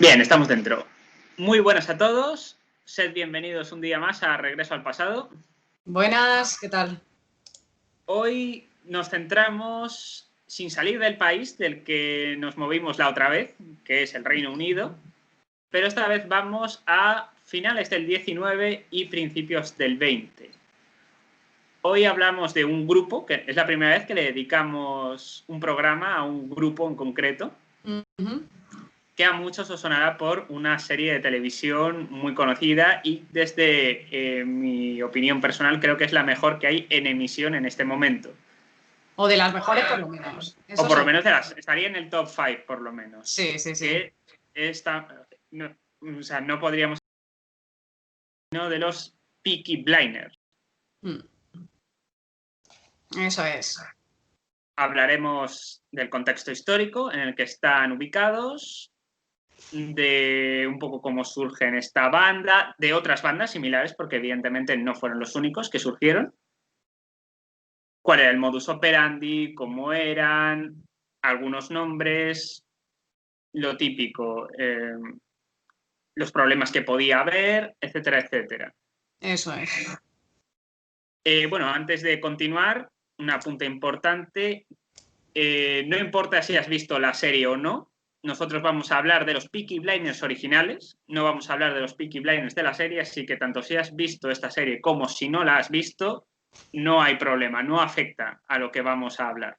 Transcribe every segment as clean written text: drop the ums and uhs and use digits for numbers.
Bien, estamos dentro. Muy buenas a todos. Sed bienvenidos un día más a Regreso al Pasado. Buenas, ¿qué tal? Hoy nos centramos, sin salir del país del que nos movimos la otra vez, que es el Reino Unido, pero esta vez vamos a finales del 19 y principios del 20. Hoy hablamos de un grupo, que es la primera vez que le dedicamos un programa a un grupo en concreto. Que a muchos os sonará por una serie de televisión muy conocida y desde mi opinión personal creo que es la mejor que hay en emisión en este momento. O de las mejores por lo menos. Eso o por lo menos estaría en el top 5 por lo menos. Sí, sí, sí. Que no podríamos sino de los Peaky Blinders. Eso es. Hablaremos del contexto histórico en el que están ubicados, de un poco cómo surge en esta banda, de otras bandas similares, porque evidentemente no fueron los únicos que surgieron. ¿Cuál era el modus operandi? ¿Cómo eran? Algunos nombres, lo típico, los problemas que podía haber, etcétera, etcétera. Eso es. Bueno, antes de continuar, un apunte importante. No importa si has visto la serie o no, nosotros vamos a hablar de los Peaky Blinders originales, no vamos a hablar de los Peaky Blinders de la serie, así que tanto si has visto esta serie como si no la has visto, no hay problema, no afecta a lo que vamos a hablar.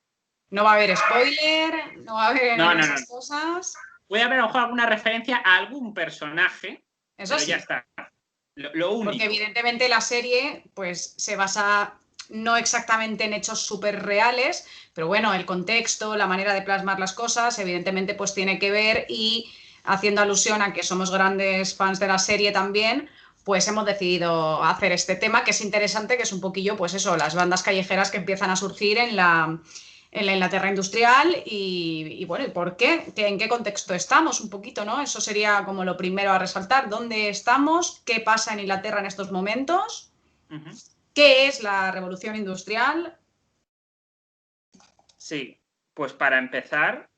No va a haber spoiler, no va a haber esas cosas. Puede haber a lo mejor alguna referencia a algún personaje, eso pero sí. Ya está. Lo único. Porque evidentemente la serie pues se basa no exactamente en hechos súper reales, pero bueno, el contexto, la manera de plasmar las cosas, evidentemente pues tiene que ver, y haciendo alusión a que somos grandes fans de la serie también, pues hemos decidido hacer este tema, que es interesante, que es un poquillo pues eso, las bandas callejeras que empiezan a surgir en la Inglaterra industrial y bueno, ¿y por qué? ¿En qué contexto estamos? Un poquito, ¿no? Eso sería como lo primero a resaltar. ¿Dónde estamos? ¿Qué pasa en Inglaterra en estos momentos? ¿Qué es la revolución industrial? Sí, pues para empezar,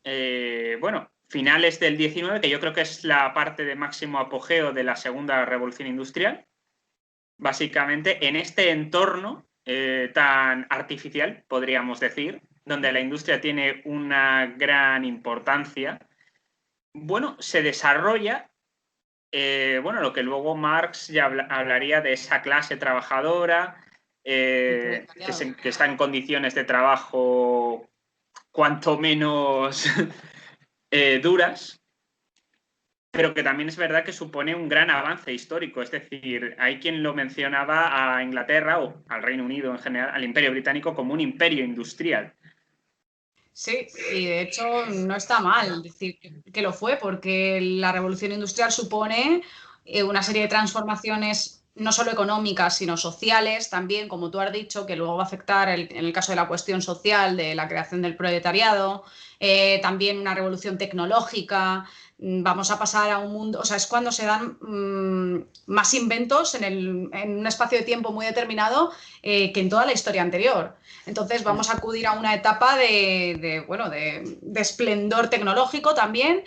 bueno, finales del 19, que yo creo que es la parte de máximo apogeo de la segunda revolución industrial, básicamente en este entorno tan artificial, podríamos decir, donde la industria tiene una gran importancia, bueno, se desarrolla, bueno, lo que luego Marx ya hablaría de esa clase trabajadora que está en condiciones de trabajo cuanto menos duras, pero que también es verdad que supone un gran avance histórico. Es decir, hay quien lo mencionaba a Inglaterra o al Reino Unido en general, al Imperio Británico, como un imperio industrial. Sí, y de hecho no está mal decir que lo fue, porque la revolución industrial supone una serie de transformaciones no solo económicas, sino sociales también, como tú has dicho, que luego va a afectar en el caso de la cuestión social, de la creación del proletariado, también una revolución tecnológica. Vamos a pasar a un mundo, o sea, es cuando se dan más inventos en un espacio de tiempo muy determinado que en toda la historia anterior. Entonces vamos a acudir a una etapa de esplendor tecnológico también,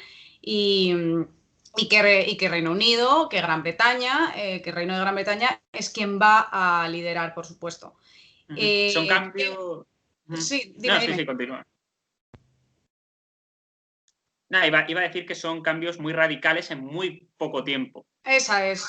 y que Reino Unido, que Gran Bretaña, que Reino de Gran Bretaña es quien va a liderar, por supuesto. Son cambios... Sí, dime. Sí, continúa. Iba a decir que son cambios muy radicales en muy poco tiempo. Esa es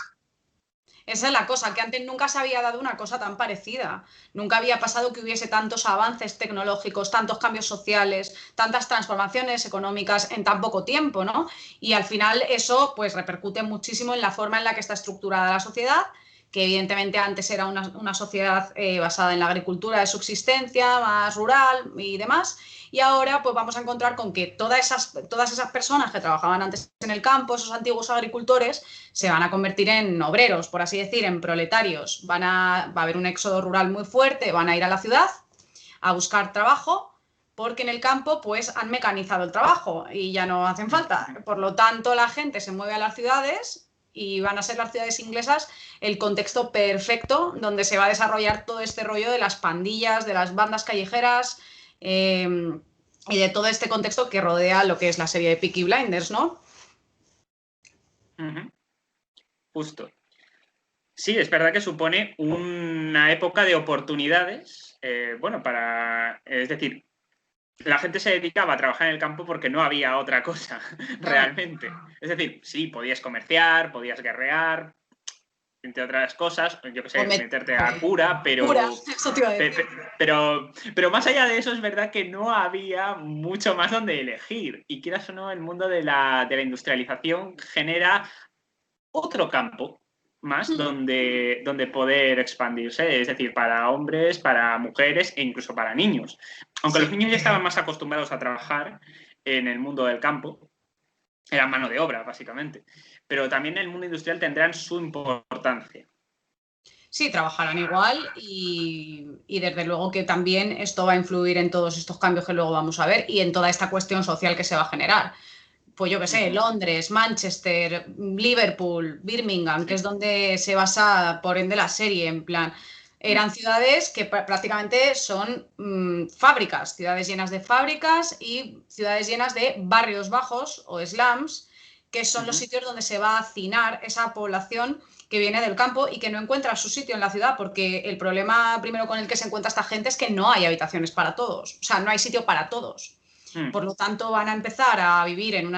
la cosa, que antes nunca se había dado una cosa tan parecida. Nunca había pasado que hubiese tantos avances tecnológicos, tantos cambios sociales, tantas transformaciones económicas en tan poco tiempo, ¿no? Y al final eso pues repercute muchísimo en la forma en la que está estructurada la sociedad, que evidentemente antes era una sociedad basada en la agricultura de subsistencia, más rural y demás, y ahora pues vamos a encontrar con que todas esas personas que trabajaban antes en el campo, esos antiguos agricultores, se van a convertir en obreros, por así decir, en proletarios. Va a haber un éxodo rural muy fuerte, van a ir a la ciudad a buscar trabajo, porque en el campo pues han mecanizado el trabajo y ya no hacen falta. Por lo tanto, la gente se mueve a las ciudades y van a ser las ciudades inglesas el contexto perfecto donde se va a desarrollar todo este rollo de las pandillas, de las bandas callejeras y de todo este contexto que rodea lo que es la serie de Peaky Blinders, ¿no? Justo. Sí, es verdad que supone una época de oportunidades, es decir, la gente se dedicaba a trabajar en el campo porque no había otra cosa, realmente. Es decir, sí, podías comerciar, podías guerrear, entre otras cosas, yo qué sé, meterte a cura, eso te iba a decir. pero más allá de eso es verdad que no había mucho más donde elegir. Y quieras o no, el mundo de la industrialización genera otro campo más donde poder expandirse, es decir, para hombres, para mujeres e incluso para niños. Aunque los niños ya estaban más acostumbrados a trabajar en el mundo del campo, era mano de obra, básicamente. Pero también en el mundo industrial tendrán su importancia. Sí, trabajarán igual y desde luego que también esto va a influir en todos estos cambios que luego vamos a ver y en toda esta cuestión social que se va a generar. Pues yo qué sé, Londres, Manchester, Liverpool, Birmingham, que es donde se basa por ende la serie, en plan, eran ciudades que prácticamente son fábricas, ciudades llenas de fábricas y ciudades llenas de barrios bajos o slums, que son los sitios donde se va a hacinar esa población que viene del campo y que no encuentra su sitio en la ciudad, porque el problema primero con el que se encuentra esta gente es que no hay habitaciones para todos, o sea, no hay sitio para todos. Por lo tanto, van a empezar a vivir en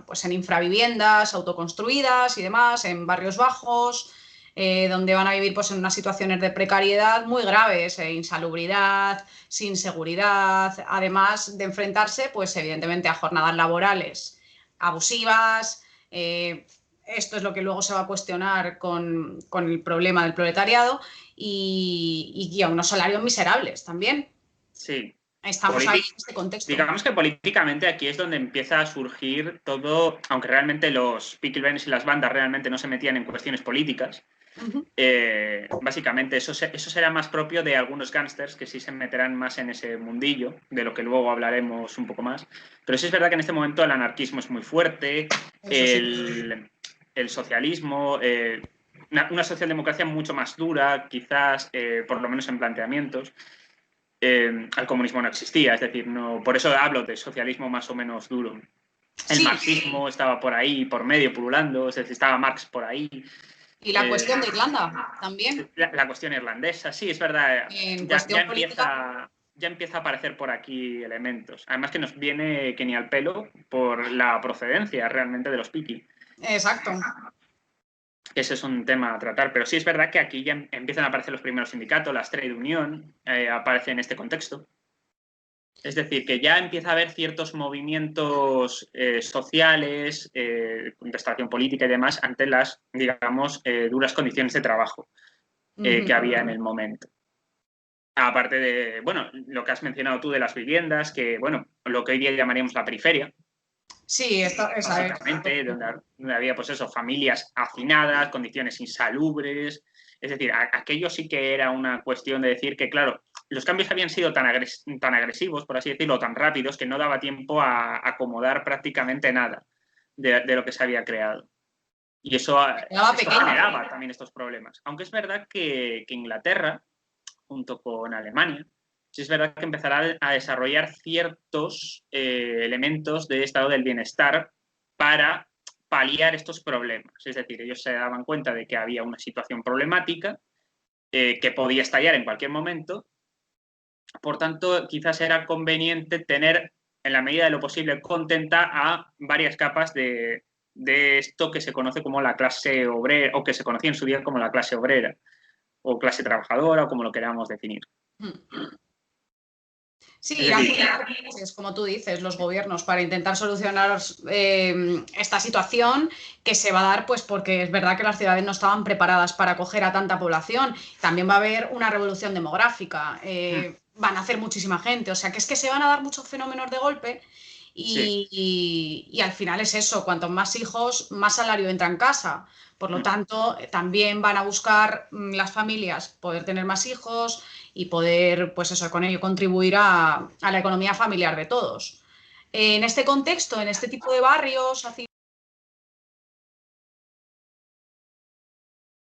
pues en infraviviendas autoconstruidas y demás, en barrios bajos, donde van a vivir pues en unas situaciones de precariedad muy graves, insalubridad, sin seguridad, además de enfrentarse, pues evidentemente a jornadas laborales abusivas. Esto es lo que luego se va a cuestionar con el problema del proletariado y a unos salarios miserables también. Sí. Estamos ahí en este contexto. Digamos que políticamente aquí es donde empieza a surgir todo, aunque realmente los Peaky Blinders y las bandas realmente no se metían en cuestiones políticas. Básicamente eso será más propio de algunos gángsters que sí se meterán más en ese mundillo, de lo que luego hablaremos un poco más. Pero sí es verdad que en este momento el anarquismo es muy fuerte, el socialismo, una socialdemocracia mucho más dura, quizás, por lo menos en planteamientos. El comunismo no existía, es decir, no, por eso hablo de socialismo más o menos duro. El marxismo estaba por ahí, por medio, pululando, es decir, estaba Marx por ahí. Y la cuestión de Irlanda también. La cuestión irlandesa, sí, es verdad. Ya empieza a aparecer por aquí elementos. Además que nos viene que ni al pelo por la procedencia realmente de los Peaky. Exacto. Ese es un tema a tratar, pero sí es verdad que aquí ya empiezan a aparecer los primeros sindicatos, las trade union aparecen en este contexto. Es decir, que ya empieza a haber ciertos movimientos sociales, contestación política y demás ante las, digamos, duras condiciones de trabajo que había en el momento. Aparte de, bueno, lo que has mencionado tú de las viviendas, que, bueno, lo que hoy día llamaríamos la periferia. Sí, básicamente, donde había, pues eso, familias hacinadas, condiciones insalubres. Es decir, aquello sí que era una cuestión de decir que, claro, los cambios habían sido tan agresivos, por así decirlo, tan rápidos, que no daba tiempo a acomodar prácticamente nada de lo que se había creado. Y eso generaba también estos problemas. Aunque es verdad que Inglaterra, junto con Alemania, sí es verdad que empezará a desarrollar ciertos elementos de estado del bienestar para paliar estos problemas. Es decir, ellos se daban cuenta de que había una situación problemática que podía estallar en cualquier momento. Por tanto, quizás era conveniente tener, en la medida de lo posible, contenta a varias capas de esto que se conoce como la clase obrera, o que se conocía en su día como la clase obrera, o clase trabajadora, o como lo queramos definir. Sí, es como tú dices, los gobiernos para intentar solucionar esta situación que se va a dar, pues porque es verdad que las ciudades no estaban preparadas para acoger a tanta población. También va a haber una revolución demográfica, van a hacer muchísima gente, o sea que es que se van a dar muchos fenómenos de golpe y al final es eso, cuantos más hijos, más salario entra en casa. Por lo tanto, también van a buscar las familias poder tener más hijos y poder, pues eso, con ello contribuir a la economía familiar de todos. En este contexto, en este tipo de barrios, así,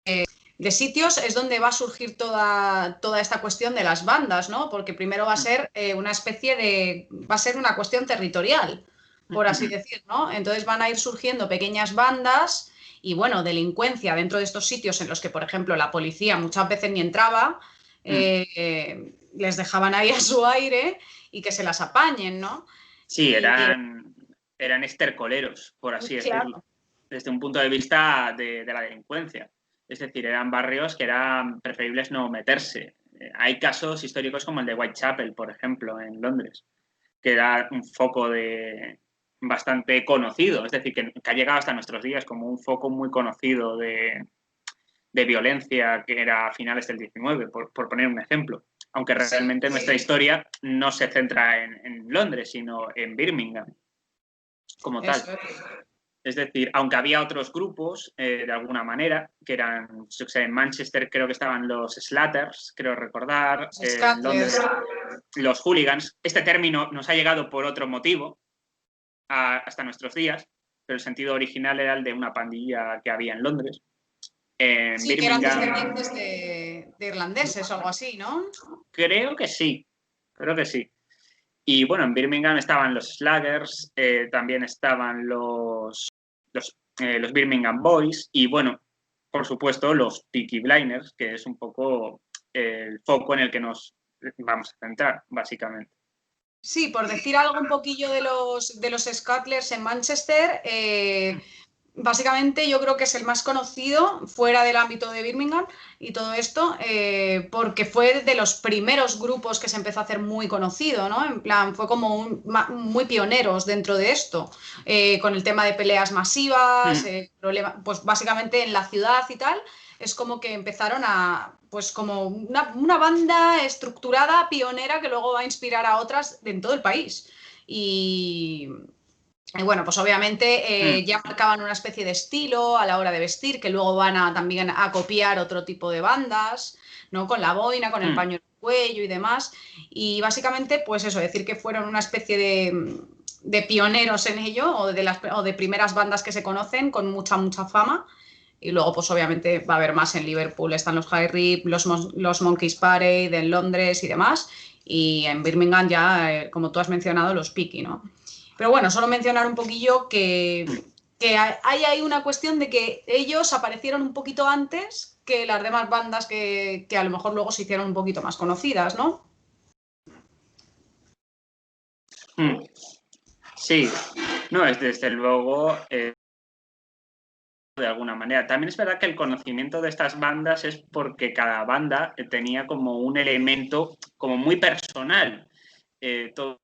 de sitios, es donde va a surgir toda esta cuestión de las bandas, ¿no? Porque primero va a ser una especie de... va a ser una cuestión territorial. por así decir, ¿no? Entonces van a ir surgiendo pequeñas bandas y, bueno, delincuencia dentro de estos sitios en los que, por ejemplo, la policía muchas veces ni entraba, les dejaban ahí a su aire y que se las apañen, ¿no? Sí, eran estercoleros, por así decirlo, Claro. desde un punto de vista de la delincuencia. Es decir, eran barrios que eran preferibles no meterse. Hay casos históricos como el de Whitechapel, por ejemplo, en Londres, que era un foco bastante conocido, es decir, que ha llegado hasta nuestros días como un foco muy conocido de violencia que era a finales del 19, por poner un ejemplo. Aunque Sí, realmente nuestra historia no se centra en Londres, sino en Birmingham como tal. eso es. Es decir, aunque había otros grupos, de alguna manera, que eran, yo sé, en Manchester creo que estaban los Slatters, creo recordar, Los en Scutlers. Londres los hooligans. Este término nos ha llegado por otro motivo hasta nuestros días, pero el sentido original era el de una pandilla que había en Londres. En Sí, que eran Birmingham, descendientes de irlandeses o algo así, ¿no? creo que sí, creo que sí. Y bueno, en Birmingham estaban los Sluggers, también estaban los Birmingham Boys y bueno, por supuesto, los Peaky Blinders, que es un poco el foco en el que nos vamos a centrar, básicamente. Sí, por decir algo un poquillo de los Scutlers en Manchester, básicamente yo creo que es el más conocido fuera del ámbito de Birmingham y todo esto, porque fue de los primeros grupos que se empezó a hacer muy conocido, ¿no? En plan, fue como muy pioneros dentro de esto, con el tema de peleas masivas, pues básicamente en la ciudad y tal, es como que empezaron a, pues como una banda estructurada, pionera, que luego va a inspirar a otras en todo el país. Y bueno, pues obviamente ya marcaban una especie de estilo a la hora de vestir, que luego van a también a copiar otro tipo de bandas, ¿no? Con la boina, con el paño en el cuello y demás. Y básicamente, pues eso, decir que fueron una especie de pioneros en ello, o de primeras bandas que se conocen con mucha, mucha fama. Y luego, pues obviamente va a haber más en Liverpool. Están los High Rip, los Monkeys Parade en Londres y demás. Y en Birmingham ya, como tú has mencionado, los Peaky, ¿no? Pero bueno, solo mencionar un poquillo que hay ahí una cuestión de que ellos aparecieron un poquito antes que las demás bandas que a lo mejor luego se hicieron un poquito más conocidas, ¿no? Sí, no, es desde luego, de alguna manera. También es verdad que el conocimiento de estas bandas es porque cada banda tenía como un elemento como muy personal, todo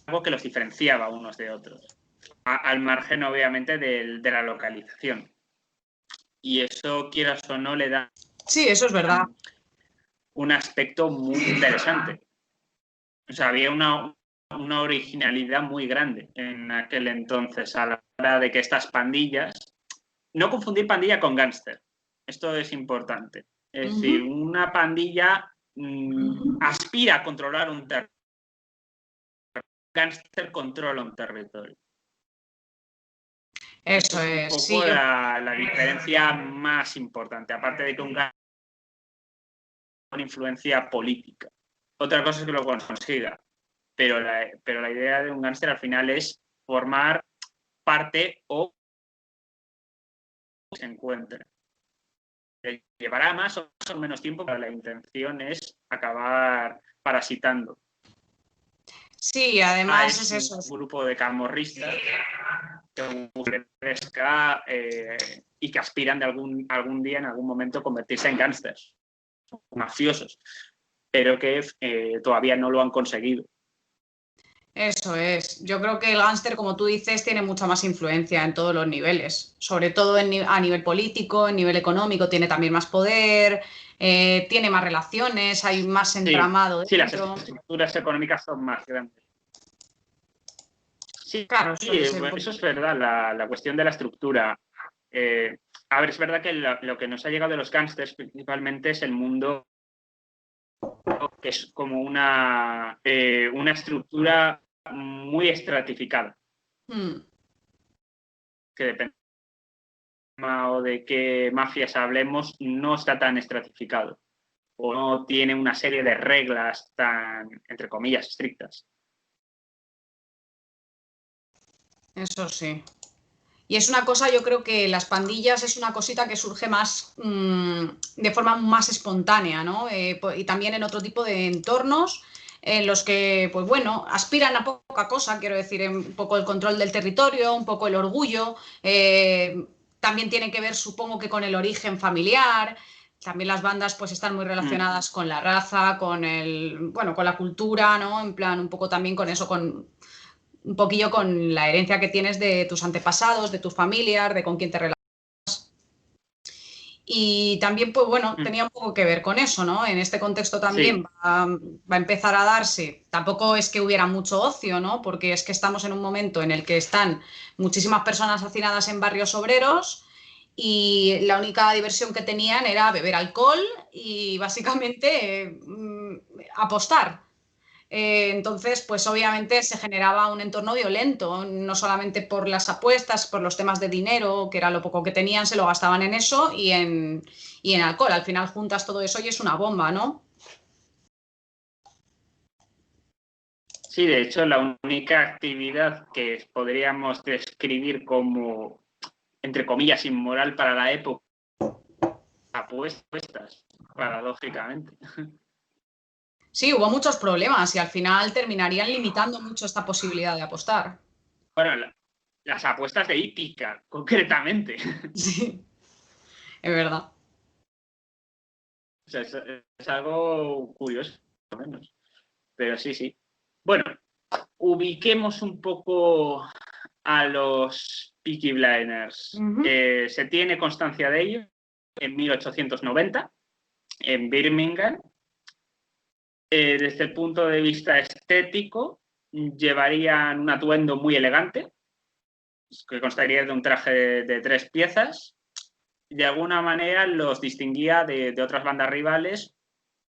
algo que los diferenciaba unos de otros, al margen obviamente de la localización. Y eso, quieras o no, le da Sí, eso es verdad. un aspecto muy interesante. O sea, había una originalidad muy grande en aquel entonces a la hora de que estas pandillas, no confundir pandilla con gángster, esto es importante. Es decir, Ujú. una pandilla aspira a controlar un territorio, gángster controla un territorio. Esto Eso es un es, sí, poco yo. la diferencia más importante, aparte de que un gángster con influencia política. Otra cosa es que lo consiga, pero la idea de un gángster al final es formar parte o se encuentre. Llevará más o menos tiempo, pero la intención es acabar parasitando. Sí, además es Es un eso. grupo de camorristas que buscan y que aspiran de algún día, en algún momento, convertirse en gángsters, mafiosos, pero que todavía no lo han conseguido. Eso es. Yo creo que el gángster, como tú dices, tiene mucha más influencia en todos los niveles, sobre todo a nivel político, en nivel económico, tiene también más poder, tiene más relaciones, hay más Sí, entramado sí, las dentro. estructuras económicas son más grandes. Sí, Claro, eso es un eso es poquito. verdad, la cuestión de la estructura. A ver, es verdad que lo que nos ha llegado de los gángsters principalmente es el mundo que es como una estructura muy estratificada, Mm. que depende o de qué mafias hablemos, no está tan estratificado o no tiene una serie de reglas tan, entre comillas, estrictas. Eso sí. Y es una cosa, yo creo que las pandillas es una cosita que surge más de forma más espontánea, ¿no? Y también en otro tipo de entornos en los que, pues bueno, aspiran a poca cosa, quiero decir, un poco el control del territorio, un poco el orgullo, también tiene que ver, supongo que con el origen familiar. También las bandas pues están muy relacionadas con la raza, con bueno, con la cultura, ¿no? En plan, un poco también con eso, con un poquillo con la herencia que tienes de tus antepasados, de tus familias, de con quién te relacionas. Y también, pues bueno, tenía un poco que ver con eso, ¿no? En este contexto también Sí, va a empezar a darse, tampoco es que hubiera mucho ocio, ¿no? Porque es que estamos en un momento en el que están muchísimas personas hacinadas en barrios obreros y la única diversión que tenían era beber alcohol y básicamente apostar. Entonces, pues obviamente se generaba un entorno violento, no solamente por las apuestas, por los temas de dinero, que era lo poco que tenían, se lo gastaban en eso y en alcohol. Al final juntas todo eso y es una bomba, ¿no? sí, de hecho, la única actividad que podríamos describir como, entre comillas, inmoral para la época, apuestas, paradójicamente. Sí, hubo muchos problemas y al final terminarían limitando mucho esta posibilidad de apostar. Bueno, las apuestas de hípica, concretamente. Sí, es verdad. O sea, es algo curioso, al menos. Pero sí, sí. Bueno, ubiquemos un poco a los Peaky Blinders. Uh -huh. Se tiene constancia de ello en 1890, en Birmingham. Desde el punto de vista estético, llevarían un atuendo muy elegante, que constaría de un traje de 3 piezas. De alguna manera los distinguía de otras bandas rivales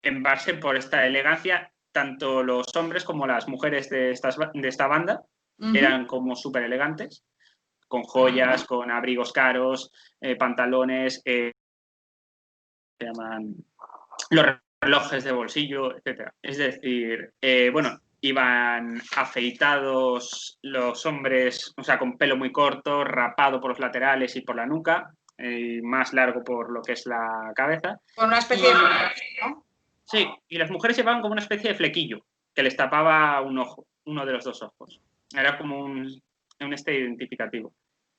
en base por esta elegancia. Tanto los hombres como las mujeres de esta banda Uh -huh. eran como súper elegantes, con joyas, con abrigos caros, pantalones, se llaman los relojes de bolsillo, etcétera. Es decir, bueno, iban afeitados los hombres, o sea, con pelo muy corto, rapado por los laterales y por la nuca, más largo por lo que es la cabeza. Con una Y, especie de... ¿no? sí, y las mujeres llevaban como una especie de flequillo que les tapaba un ojo, uno de los dos ojos. Era como un identificativo.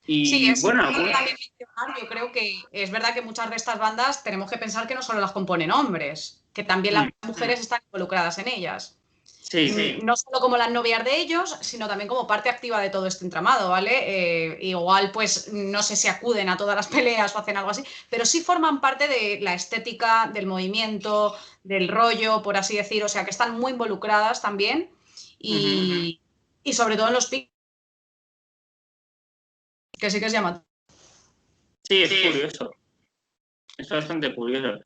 Sí, Y es bueno, importante también mencionar, yo creo que es verdad que muchas de estas bandas tenemos que pensar que no solo las componen hombres, que también las mujeres están involucradas en ellas. sí, sí. No solo como las novias de ellos, sino también como parte activa de todo este entramado, ¿vale? Igual, pues, no sé si acuden a todas las peleas o hacen algo así, pero sí forman parte de la estética, del movimiento, del rollo, por así decir, o sea, que están muy involucradas también y sobre todo en los pics, que sí que es llamativo. Sí, es curioso. Es bastante curioso.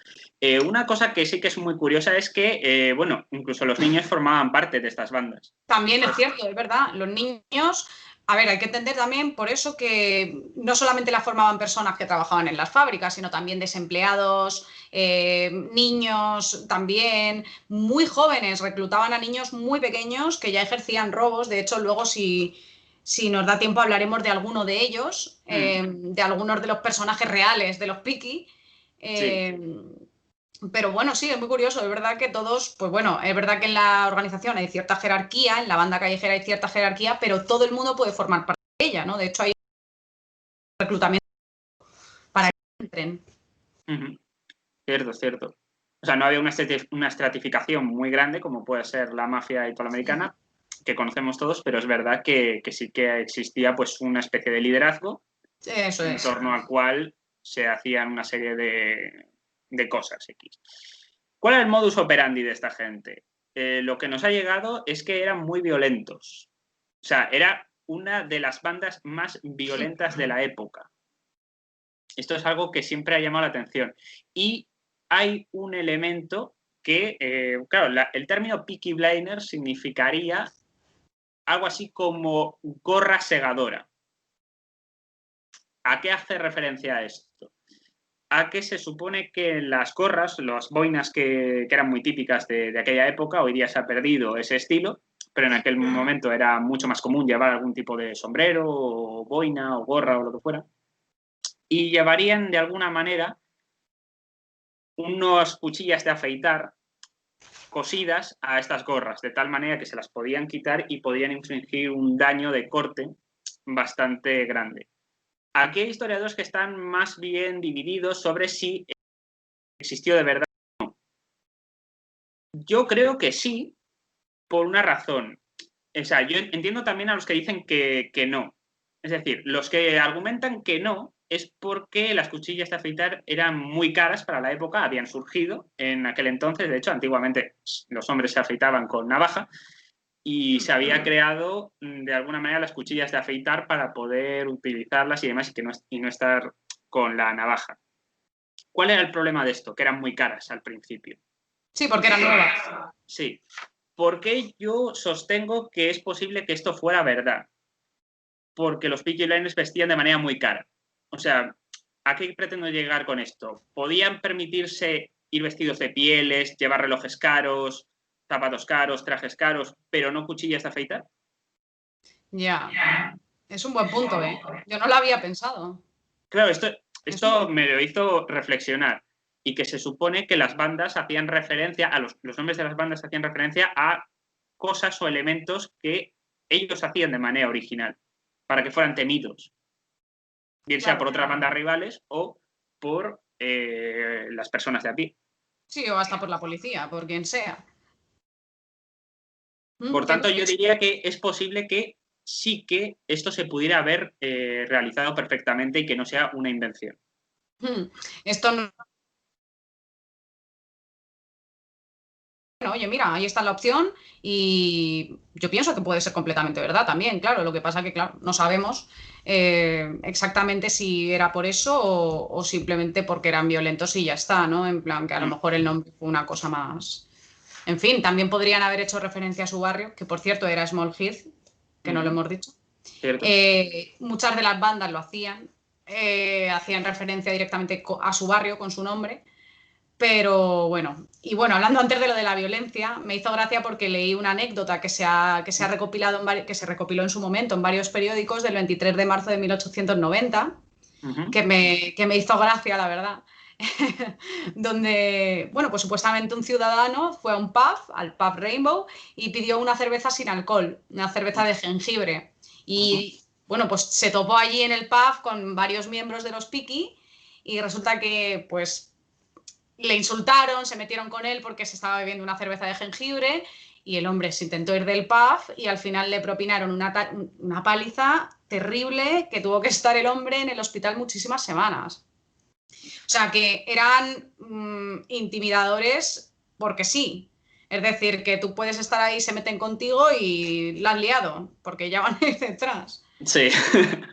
Una cosa que sí que es muy curiosa es que, bueno, incluso los niños formaban parte de estas bandas. También es cierto, es verdad, los niños, a ver, hay que entender también por eso que no solamente la formaban personas que trabajaban en las fábricas, sino también desempleados, niños también, muy jóvenes, reclutaban a niños muy pequeños que ya ejercían robos, de hecho luego si nos da tiempo hablaremos de alguno de ellos, de algunos de los personajes reales de los Piki. Sí, Pero bueno, sí, es muy curioso. Es verdad que todos, pues bueno, es verdad que en la organización hay cierta jerarquía, en la banda callejera hay cierta jerarquía, pero todo el mundo puede formar parte de ella, ¿no? De hecho, hay reclutamiento para que entren. cierto, cierto. O sea, no había una estratificación muy grande como puede ser la mafia italoamericana, que conocemos todos, pero es verdad que sí que existía pues una especie de liderazgo Eso en es. torno al cual se hacían una serie de cosas X. ¿Cuál era el modus operandi de esta gente? Lo que nos ha llegado es que eran muy violentos. O sea, era una de las bandas más violentas de la época. Esto es algo que siempre ha llamado la atención. Y hay un elemento que, claro, el término Peaky Blinders significaría algo así como gorra segadora. ¿A qué hace referencia esto? A que se supone que las gorras, las boinas que eran muy típicas de aquella época, hoy día se ha perdido ese estilo, pero en aquel momento era mucho más común llevar algún tipo de sombrero o boina o gorra o lo que fuera. Y llevarían de alguna manera unas cuchillas de afeitar cosidas a estas gorras, de tal manera que se las podían quitar y podían infligir un daño de corte bastante grande. Aquí hay historiadores que están más bien divididos sobre si existió de verdad o no. Yo creo que sí, por una razón. O sea, yo entiendo también a los que dicen que no. Es decir, los que argumentan que no es porque las cuchillas de afeitar eran muy caras para la época, habían surgido en aquel entonces. De hecho, antiguamente los hombres se afeitaban con navaja y se había creado de alguna manera las cuchillas de afeitar para poder utilizarlas y demás y no estar con la navaja. ¿Cuál era el problema de esto? Que eran muy caras al principio. Sí, porque eran nuevas. Sí. ¿Por qué yo sostengo que es posible que esto fuera verdad? Porque los Peaky Blinders vestían de manera muy cara. O sea, ¿a qué pretendo llegar con esto? ¿Podían permitirse ir vestidos de pieles, llevar relojes caros, zapatos caros, trajes caros, pero no cuchillas de afeitar? Ya, es un buen punto, ¿eh? Yo no lo había pensado. Claro, Es un buen esto me lo hizo reflexionar. Y que se supone que las bandas hacían referencia, los nombres de las bandas hacían referencia a cosas o elementos que ellos hacían de manera original, para que fueran temidos, bien sea por otras bandas rivales o por las personas de a pie. Sí, o hasta por la policía, por quien sea. Por Qué tanto, yo curioso. diría que es posible que sí que esto se pudiera haber realizado perfectamente y que no sea una invención. Esto no. Bueno, oye, mira, ahí está la opción y yo pienso que puede ser completamente verdad también, claro. Lo que pasa que, claro, no sabemos exactamente si era por eso o simplemente porque eran violentos y ya está, ¿no? En plan, que a lo mejor el nombre fue una cosa más. En fin, también podrían haber hecho referencia a su barrio, que por cierto era Small Heath, que no lo hemos dicho. ¿Cierto? Muchas de las bandas lo hacían referencia directamente a su barrio con su nombre. Pero bueno, y bueno, hablando antes de lo de la violencia, me hizo gracia porque leí una anécdota que se recopilado que se recopiló en su momento en varios periódicos del 23 de marzo de 1890, que me hizo gracia, la verdad. Donde, bueno, pues supuestamente un ciudadano fue a un pub, al pub Rainbow, y pidió una cerveza sin alcohol, una cerveza de jengibre. Y bueno, pues se topó allí en el pub con varios miembros de los Peaky y resulta que, pues, le insultaron, se metieron con él porque se estaba bebiendo una cerveza de jengibre y el hombre se intentó ir del pub y al final le propinaron una paliza terrible que tuvo que estar el hombre en el hospital muchísimas semanas. O sea, que eran intimidadores porque sí. Es decir, que tú puedes estar ahí, se meten contigo y la has liado, porque ya van ahí detrás. Sí.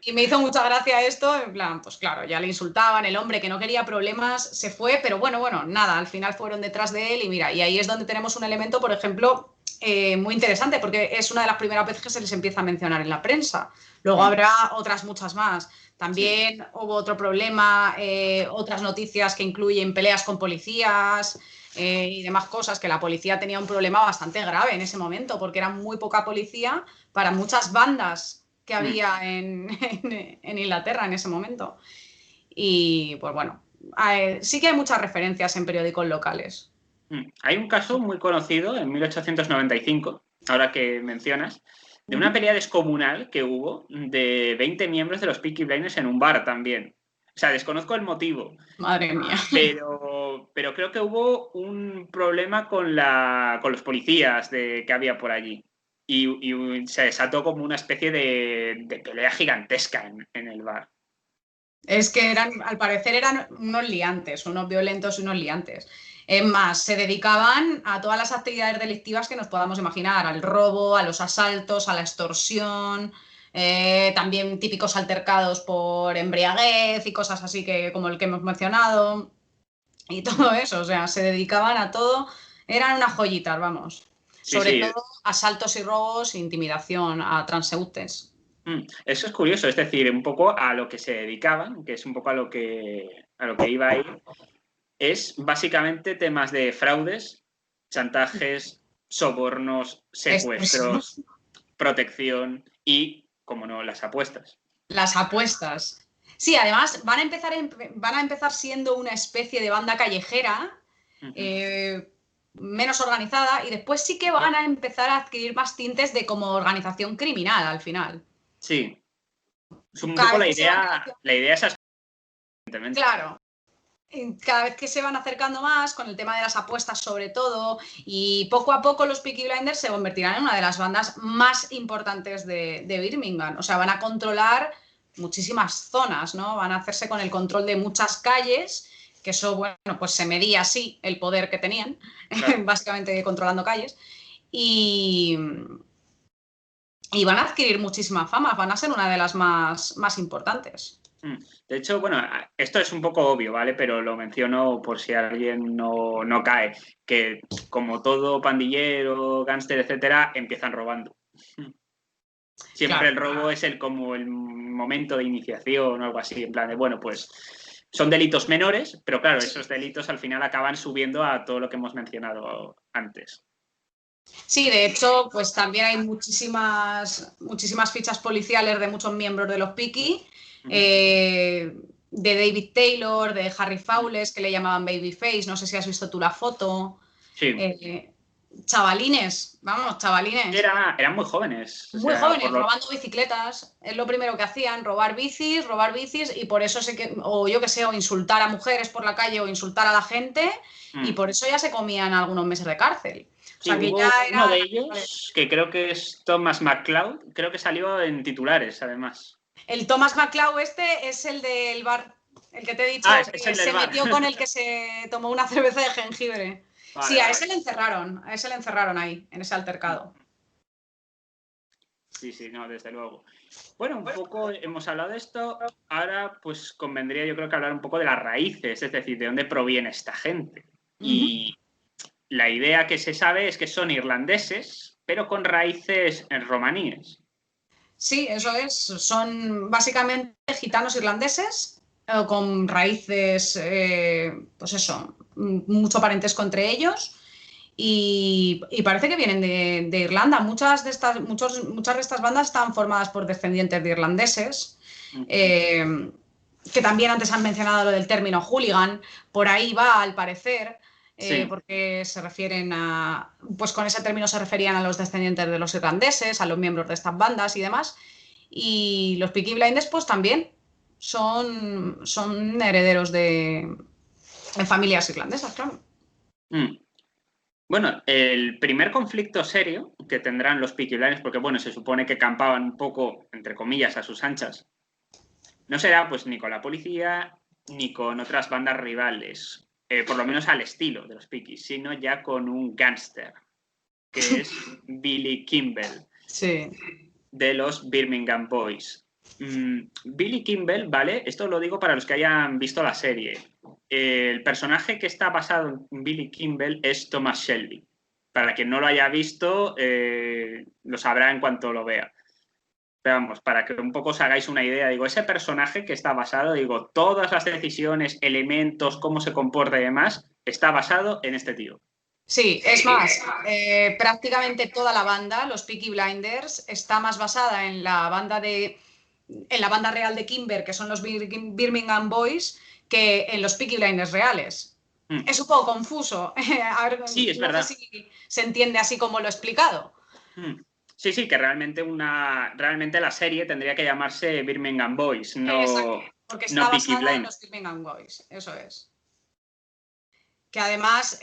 Y me hizo mucha gracia esto, en plan, pues claro, ya le insultaban, el hombre que no quería problemas se fue, pero bueno, nada, al final fueron detrás de él y mira, y ahí es donde tenemos un elemento, por ejemplo, muy interesante, porque es una de las primeras veces que se les empieza a mencionar en la prensa. Luego habrá otras muchas más. También hubo otro problema, otras noticias que incluyen peleas con policías y demás cosas, que la policía tenía un problema bastante grave en ese momento, porque era muy poca policía para muchas bandas que había en Inglaterra en ese momento. Y pues bueno, sí que hay muchas referencias en periódicos locales. Hay un caso muy conocido en 1895, ahora que mencionas, de una pelea descomunal que hubo de 20 miembros de los Peaky Blinders en un bar también. O sea, desconozco el motivo. Madre mía. Pero creo que hubo un problema con los policías que había por allí. Y se desató como una especie de pelea gigantesca en el bar. Es que al parecer eran unos liantes, unos violentos y unos liantes. Es más, se dedicaban a todas las actividades delictivas que nos podamos imaginar, al robo, a los asaltos, a la extorsión, también típicos altercados por embriaguez y cosas así que, como el que hemos mencionado, y todo eso, o sea, se dedicaban a todo, eran unas joyitas, vamos. Sí, Sobre sí. todo asaltos y robos, intimidación a transeúntes. Eso es curioso, es decir, un poco a lo que se dedicaban, que es un poco a lo que iba a ir, es básicamente temas de fraudes, chantajes, sobornos, secuestros, protección y, como no, las apuestas. Las apuestas. Sí, además van a empezar siendo una especie de banda callejera, menos organizada, y después sí que van a empezar a adquirir más tintes de como organización criminal al final. Sí. Es un poco la idea es así. Claro. Cada vez que se van acercando más, con el tema de las apuestas sobre todo, y poco a poco los Peaky Blinders se convertirán en una de las bandas más importantes de Birmingham. O sea, van a controlar muchísimas zonas, ¿no? Van a hacerse con el control de muchas calles, que eso, bueno, pues se medía así el poder que tenían, claro. Básicamente controlando calles, y van a adquirir muchísima fama, van a ser una de las más importantes. De hecho, bueno, esto es un poco obvio, ¿vale? Pero lo menciono por si alguien no cae, que como todo pandillero, gángster, etcétera, empiezan robando. Siempre claro. El robo es como el momento de iniciación o algo así, en plan de, bueno, pues son delitos menores, pero claro, esos delitos al final acaban subiendo a todo lo que hemos mencionado antes. Sí, de hecho, pues también hay muchísimas fichas policiales de muchos miembros de los Peaky, de David Taylor, de Harry Fowles, que le llamaban Babyface, no sé si has visto tú la foto. Sí. Chavalines. Eran muy jóvenes. Muy jóvenes, robando bicicletas. Es lo primero que hacían, robar bicis, y por eso o insultar a mujeres por la calle o insultar a la gente, y por eso ya se comían algunos meses de cárcel. Sí, o sea, hubo uno de ellos, que creo que es Thomas McCloud, creo que salió en titulares, además. El Thomas McCloud es el del bar, el que te he dicho, que se metió con el que se tomó una cerveza de jengibre. Vale, sí, a ese le encerraron ahí, en ese altercado. Sí, no, desde luego. Bueno, un poco hemos hablado de esto, ahora pues convendría yo creo que hablar un poco de las raíces, es decir, de dónde proviene esta gente. Y la idea que se sabe es que son irlandeses, pero con raíces romaníes. Sí, eso es. Son básicamente gitanos irlandeses con raíces, pues eso, mucho parentesco entre ellos. Y parece que vienen de Irlanda. Muchas de estas bandas están formadas por descendientes de irlandeses. Que también antes han mencionado lo del término hooligan. Por ahí va, al parecer. Porque se refieren pues con ese término se referían a los descendientes de los irlandeses, a los miembros de estas bandas y demás. Y los Peaky Blinders pues también son herederos de familias irlandesas, claro. Bueno, el primer conflicto serio que tendrán los Peaky Blinders, porque bueno, se supone que campaban un poco, entre comillas, a sus anchas, no será pues ni con la policía ni con otras bandas rivales. Por lo menos al estilo de los Peaky, sino ya con un gángster, que es Billy Kimball, de los Birmingham Boys. Billy Kimball, ¿vale? Esto lo digo para los que hayan visto la serie. El personaje que está basado en Billy Kimball es Thomas Shelby. Para quien no lo haya visto, lo sabrá en cuanto lo vea. Pero vamos, para que un poco os hagáis una idea, digo, ese personaje que está basado, digo, todas las decisiones, elementos, cómo se comporta y demás, está basado en este tío. Sí, es más, prácticamente toda la banda, los Peaky Blinders, está más basada en la banda real de Kimber, que son los Birmingham Boys, que en los Peaky Blinders reales. Es un poco confuso. A ver, sí, es verdad. No sé si se entiende así como lo he explicado. Sí, que realmente la serie tendría que llamarse Birmingham Boys, no, exacto, porque está basada en los Birmingham Boys, eso es. Que además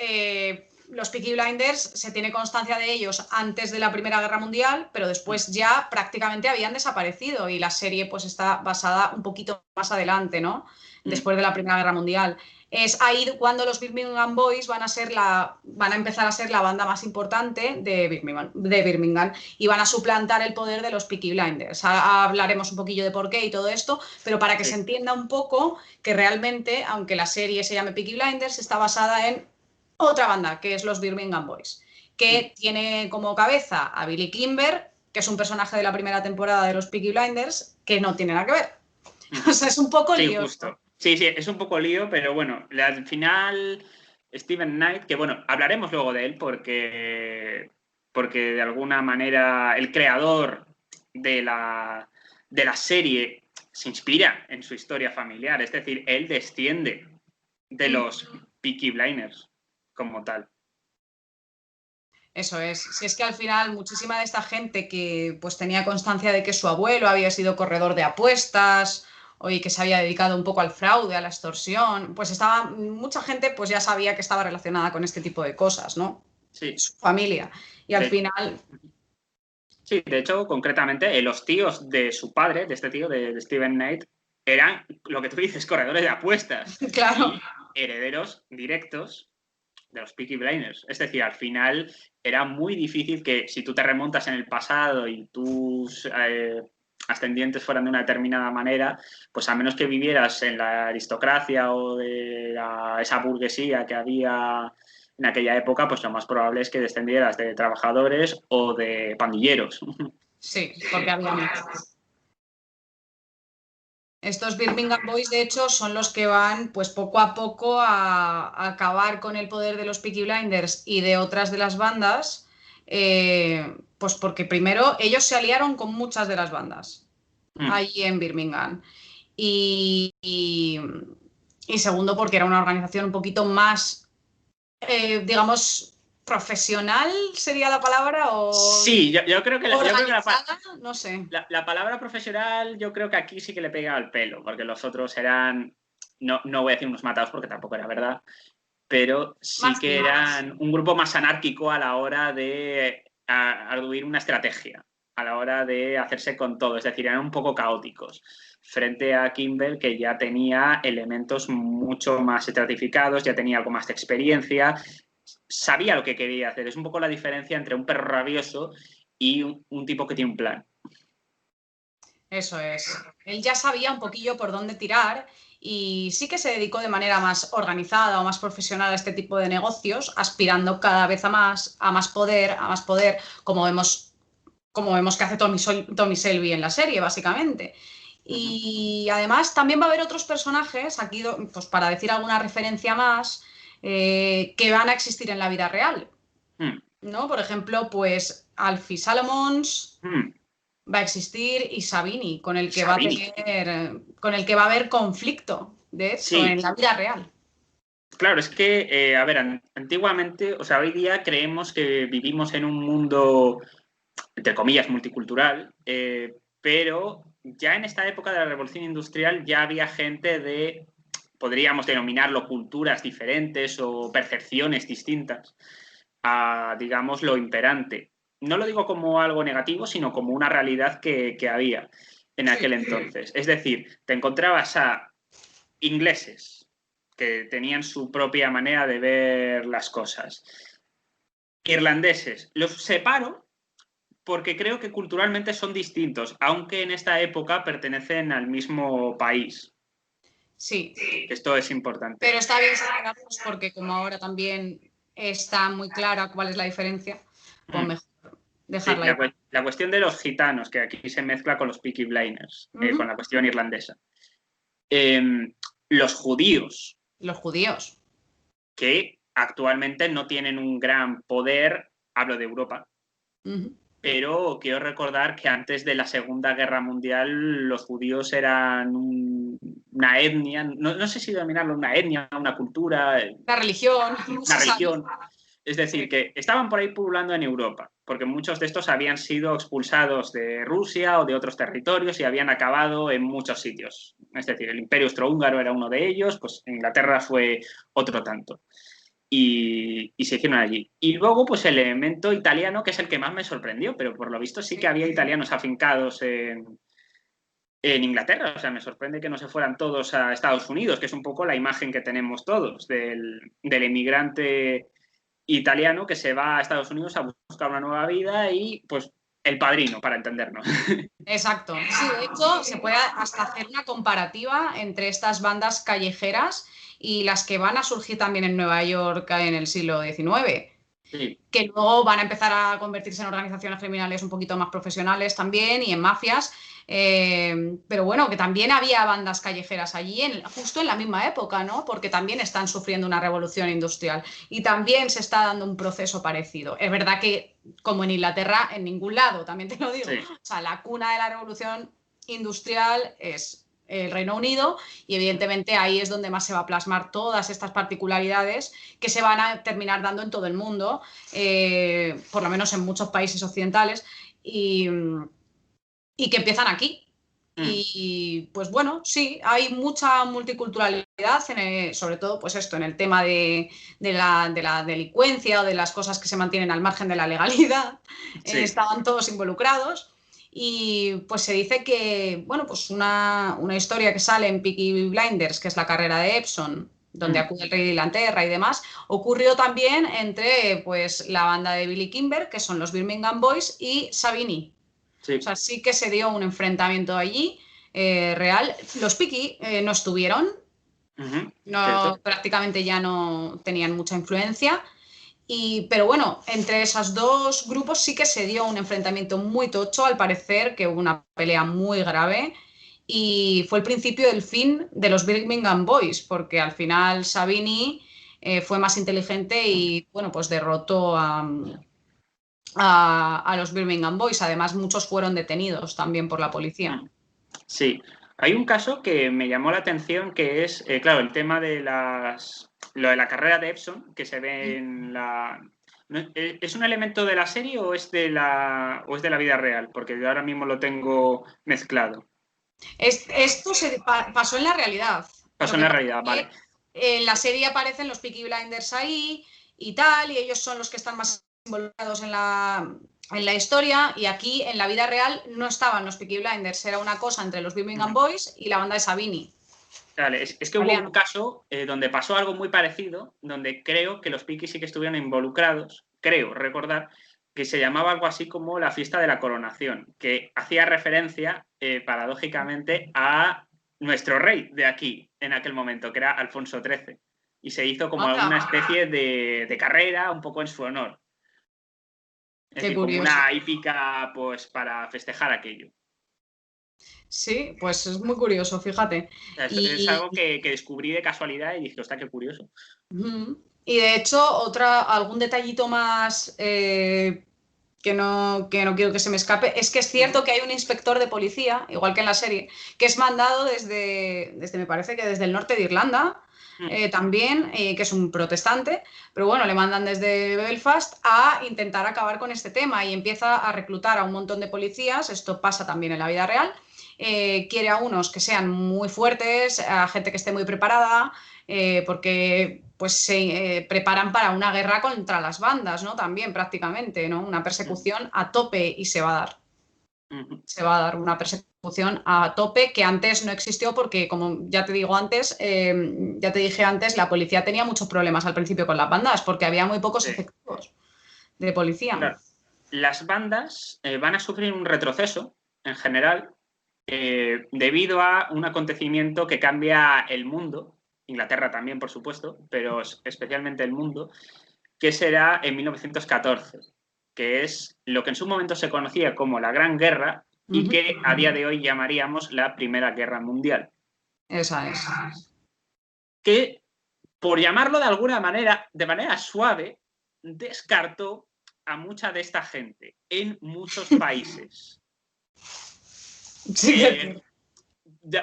los Peaky Blinders se tiene constancia de ellos antes de la Primera Guerra Mundial, pero después ya prácticamente habían desaparecido y la serie pues está basada un poquito más adelante, ¿no? Después de la Primera Guerra Mundial. Es ahí cuando los Birmingham Boys van a empezar a ser la banda más importante de Birmingham y van a suplantar el poder de los Peaky Blinders. Hablaremos un poquillo de por qué y todo esto, pero para que se entienda un poco que realmente, aunque la serie se llame Peaky Blinders, está basada en otra banda, que es los Birmingham Boys, que tiene como cabeza a Billy Kimber, que es un personaje de la primera temporada de los Peaky Blinders, que no tiene nada que ver. O sea, es un poco lío. Justo. Sí, es un poco lío, pero bueno, al final Steven Knight, que bueno, hablaremos luego de él porque de alguna manera el creador de la serie se inspira en su historia familiar, es decir, él desciende de los Peaky Blinders como tal. Eso es. Si es que al final muchísima de esta gente que pues tenía constancia de que su abuelo había sido corredor de apuestas y que se había dedicado un poco al fraude, a la extorsión, pues mucha gente pues ya sabía que estaba relacionada con este tipo de cosas, ¿no? Sí. Su familia. Y al final... Sí, de hecho, concretamente, los tíos de su padre, de este tío, de Steven Knight, eran, lo que tú dices, corredores de apuestas. Claro. Y herederos directos de los Peaky Blinders. Es decir, al final era muy difícil que si tú te remontas en el pasado y tus ascendientes fueran de una determinada manera, pues a menos que vivieras en la aristocracia o de esa burguesía que había en aquella época, pues lo más probable es que descendieras de trabajadores o de pandilleros. Sí, porque había muchos. Estos Birmingham Boys, de hecho, son los que van pues poco a poco a acabar con el poder de los Peaky Blinders y de otras de las bandas, pues porque primero ellos se aliaron con muchas de las bandas allí en Birmingham. Y segundo, porque era una organización un poquito más, digamos, profesional, ¿sería la palabra? O sí, yo creo que no sé. La palabra profesional yo creo que aquí sí que le pega al pelo, porque los otros eran, no voy a decir unos matados porque tampoco era verdad, pero sí más que eran un grupo más anárquico a la hora de arduir una estrategia, a la hora de hacerse con todo, es decir, eran un poco caóticos, frente a Kimble, que ya tenía elementos mucho más estratificados, ya tenía algo más de experiencia, sabía lo que quería hacer. Es un poco la diferencia entre un perro rabioso y un tipo que tiene un plan. Eso es. Él ya sabía un poquillo por dónde tirar y sí que se dedicó de manera más organizada o más profesional a este tipo de negocios, aspirando cada vez a más poder, como vemos que hace Tommy Shelby en la serie, básicamente. Y además también va a haber otros personajes, aquí pues para decir alguna referencia más, que van a existir en la vida real. ¿No? Por ejemplo, pues Alfie Salomons va a existir y Sabini, con el que va a haber conflicto, de hecho, en la vida real. Claro, es que, a ver, antiguamente, o sea, hoy día creemos que vivimos en un mundo, entre comillas, multicultural, pero ya en esta época de la Revolución Industrial ya había gente de, podríamos denominarlo, culturas diferentes o percepciones distintas a, digamos, lo imperante. No lo digo como algo negativo, sino como una realidad que había en aquel entonces. Es decir, te encontrabas a ingleses que tenían su propia manera de ver las cosas. Irlandeses. Los separo porque creo que culturalmente son distintos, aunque en esta época pertenecen al mismo país. Sí. Esto es importante. Pero está bien separarlos porque como ahora también está muy clara cuál es la diferencia, pues mejor dejarla ahí. La cuestión de los gitanos, que aquí se mezcla con los Peaky Blinders, con la cuestión irlandesa. Los judíos. Los judíos. Que actualmente no tienen un gran poder, hablo de Europa, pero quiero recordar que antes de la Segunda Guerra Mundial los judíos eran una etnia, no sé si denominarlo una etnia, una cultura. La religión. Una religión. Es decir, que estaban por ahí pululando en Europa, porque muchos de estos habían sido expulsados de Rusia o de otros territorios y habían acabado en muchos sitios. Es decir, el Imperio Austrohúngaro era uno de ellos, pues Inglaterra fue otro tanto. Y se hicieron allí. Y luego, pues el elemento italiano, que es el que más me sorprendió, pero por lo visto sí que había italianos afincados en Inglaterra. O sea, me sorprende que no se fueran todos a Estados Unidos, que es un poco la imagen que tenemos todos del emigrante italiano que se va a Estados Unidos a buscar una nueva vida y, pues, El Padrino, para entendernos. Exacto. Sí, de hecho, se puede hasta hacer una comparativa entre estas bandas callejeras y las que van a surgir también en Nueva York en el siglo XIX. Sí. que luego van a empezar a convertirse en organizaciones criminales un poquito más profesionales también y en mafias. Pero bueno, que también había bandas callejeras allí justo en la misma época, ¿no? Porque también están sufriendo una revolución industrial y también se está dando un proceso parecido. Es verdad que, como en Inglaterra, en ningún lado, también te lo digo. Sí. O sea, la cuna de la revolución industrial es el Reino Unido y evidentemente ahí es donde más se va a plasmar todas estas particularidades que se van a terminar dando en todo el mundo, por lo menos en muchos países occidentales, y que empiezan aquí. Y pues bueno, sí, hay mucha multiculturalidad, sobre todo pues esto, en el tema de la delincuencia o de las cosas que se mantienen al margen de la legalidad. Sí. Estaban todos involucrados. Y pues se dice que, bueno, pues una historia que sale en Peaky Blinders, que es la carrera de Epsom, donde acude el rey de Inglaterra y demás, ocurrió también entre pues la banda de Billy Kimber, que son los Birmingham Boys, y Savini. Sí. O sea, sí que se dio un enfrentamiento allí real. Los Peaky no estuvieron, prácticamente ya no tenían mucha influencia. Pero bueno, entre esos dos grupos sí que se dio un enfrentamiento muy tocho, al parecer, que hubo una pelea muy grave y fue el principio del fin de los Birmingham Boys, porque al final Savini fue más inteligente y bueno, pues derrotó a los Birmingham Boys. Además, muchos fueron detenidos también por la policía. Sí, hay un caso que me llamó la atención que es, claro, el tema de lo de la carrera de Epson, que se ve en la... ¿Es un elemento de la serie o es de la vida real? Porque yo ahora mismo lo tengo mezclado. Esto pasó en la realidad. Pasó Lo en que la pasa realidad, es vale. que en la serie aparecen los Peaky Blinders ahí y tal, y ellos son los que están más involucrados en la historia, y aquí en la vida real no estaban los Peaky Blinders, era una cosa entre los Birmingham Boys y la banda de Savini. Vale, es que hubo un caso donde pasó algo muy parecido, donde creo que los Peaky sí que estuvieron involucrados, creo recordar, que se llamaba algo así como la fiesta de la coronación, que hacía referencia, paradójicamente, a nuestro rey de aquí, en aquel momento, que era Alfonso XIII. Y se hizo como una especie de carrera un poco en su honor. Es decir, como una hípica pues, para festejar aquello. Sí, pues es muy curioso, fíjate. Es algo que descubrí de casualidad y dije, hostia, qué curioso. Y de hecho, algún detallito más que no quiero que se me escape, es que es cierto que hay un inspector de policía, igual que en la serie, que es mandado me parece que desde el norte de Irlanda, también, que es un protestante, pero bueno, le mandan desde Belfast a intentar acabar con este tema y empieza a reclutar a un montón de policías. Esto pasa también en la vida real. Quiere a unos que sean muy fuertes, a gente que esté muy preparada, porque pues se preparan para una guerra contra las bandas, ¿no? También prácticamente, ¿no? Una persecución a tope, y se va a dar. Se va a dar una persecución a tope que antes no existió porque, como ya te digo antes, ya te dije antes, la policía tenía muchos problemas al principio con las bandas porque había muy pocos efectivos de policía. Claro. Las bandas van a sufrir un retroceso en general debido a un acontecimiento que cambia el mundo, Inglaterra también, por supuesto, pero especialmente el mundo, que será en 1914, que es lo que en su momento se conocía como la Gran Guerra y que a día de hoy llamaríamos la Primera Guerra Mundial. Esa es. Que, por llamarlo de alguna manera, de manera suave, descartó a mucha de esta gente en muchos países. Sí,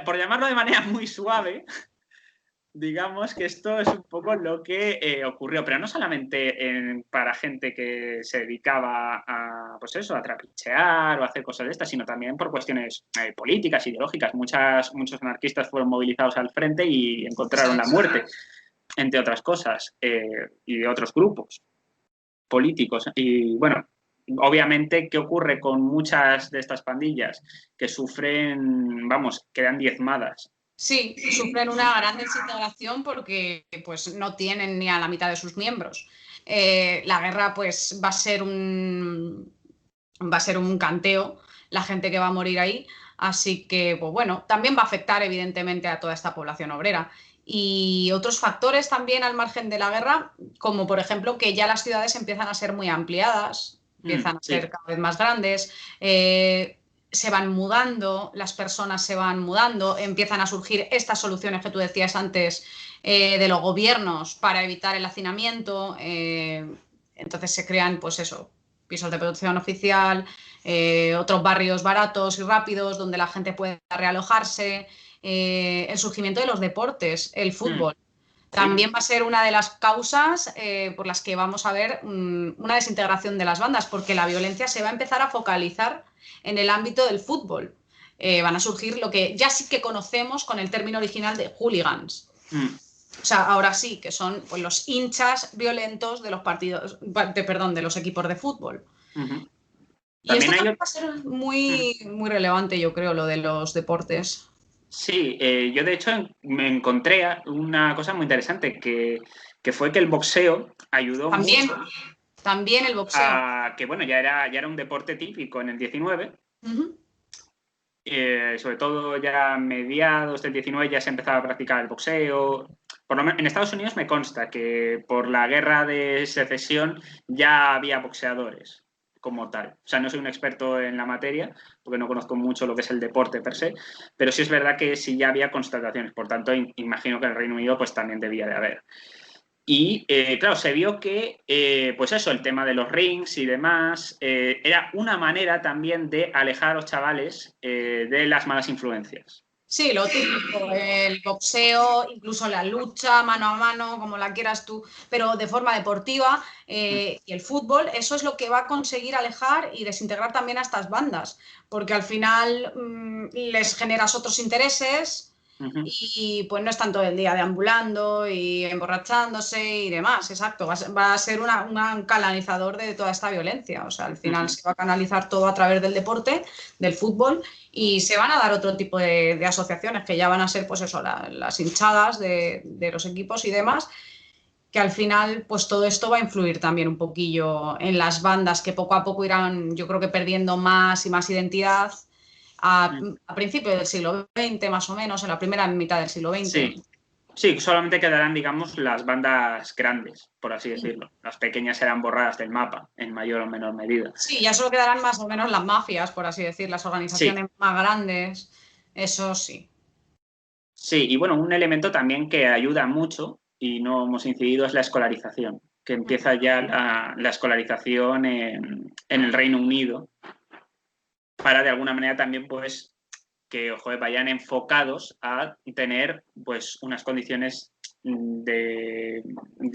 por llamarlo de manera muy suave, digamos que esto es un poco lo que ocurrió, pero no solamente para gente que se dedicaba a, pues eso, a trapichear o a hacer cosas de estas, sino también por cuestiones políticas, ideológicas. Muchos anarquistas fueron movilizados al frente y encontraron la muerte, entre otras cosas, y de otros grupos políticos. Y bueno, obviamente, ¿qué ocurre con muchas de estas pandillas? Que sufren, vamos, quedan diezmadas. Sí, sufren una gran desintegración porque pues, no tienen ni a la mitad de sus miembros. La guerra pues, va a ser un canteo, la gente que va a morir ahí. Así que, pues bueno, también va a afectar evidentemente a toda esta población obrera. y otros factores también al margen de la guerra, como por ejemplo que ya las ciudades empiezan a ser muy ampliadas, empiezan a ser cada vez más grandes, se van mudando, las personas se van mudando, empiezan a surgir estas soluciones que tú decías antes de los gobiernos para evitar el hacinamiento, entonces se crean pues eso, pisos de protección oficial, otros barrios baratos y rápidos donde la gente pueda realojarse, el surgimiento de los deportes, el fútbol. También va a ser una de las causas por las que vamos a ver una desintegración de las bandas, porque la violencia se va a empezar a focalizar en el ámbito del fútbol. Van a surgir lo que ya sí que conocemos con el término original de hooligans. O sea, ahora sí, que son pues, los hinchas violentos de los partidos, de los equipos de fútbol. Y esto también va a ser muy, muy relevante, yo creo, lo de los deportes. Sí, yo de hecho me encontré una cosa muy interesante, que fue que el boxeo ayudó mucho. También el boxeo. Que bueno, ya era un deporte típico en el 19. Sobre todo ya a mediados del 19 ya se empezaba a practicar el boxeo. Por lo menos en Estados Unidos me consta que por la guerra de secesión ya había boxeadores como tal. O sea, no soy un experto en la materia, porque no conozco mucho lo que es el deporte per se, pero sí es verdad que sí ya había constataciones. Por tanto, imagino que en el Reino Unido pues también debía de haber. Y claro, se vio que, pues eso, el tema de los rings y demás, era una manera también de alejar a los chavales de las malas influencias. Sí, lo típico, el boxeo, incluso la lucha mano a mano, como la quieras tú, pero de forma deportiva, y el fútbol, eso es lo que va a conseguir alejar y desintegrar también a estas bandas, porque al final les generas otros intereses y pues no están todo el día deambulando y emborrachándose y demás, exacto, va a ser un canalizador de toda esta violencia, o sea, al final se va a canalizar todo a través del deporte, del fútbol, y se van a dar otro tipo de asociaciones que ya van a ser, pues eso, las hinchadas de los equipos y demás, que al final, pues todo esto va a influir también un poquillo en las bandas que poco a poco irán, yo creo que perdiendo más y más identidad a principios del siglo XX, más o menos, en la primera mitad del siglo XX. Sí, solamente quedarán, digamos, las bandas grandes, por así decirlo. Las pequeñas serán borradas del mapa, en mayor o menor medida. Sí, ya solo quedarán más o menos las mafias, por así decir, las organizaciones más grandes, eso sí. Sí, y bueno, un elemento también que ayuda mucho, y no hemos incidido, es la escolarización, que empieza ya la escolarización en el Reino Unido, para de alguna manera también, pues, que vayan enfocados a tener pues unas condiciones de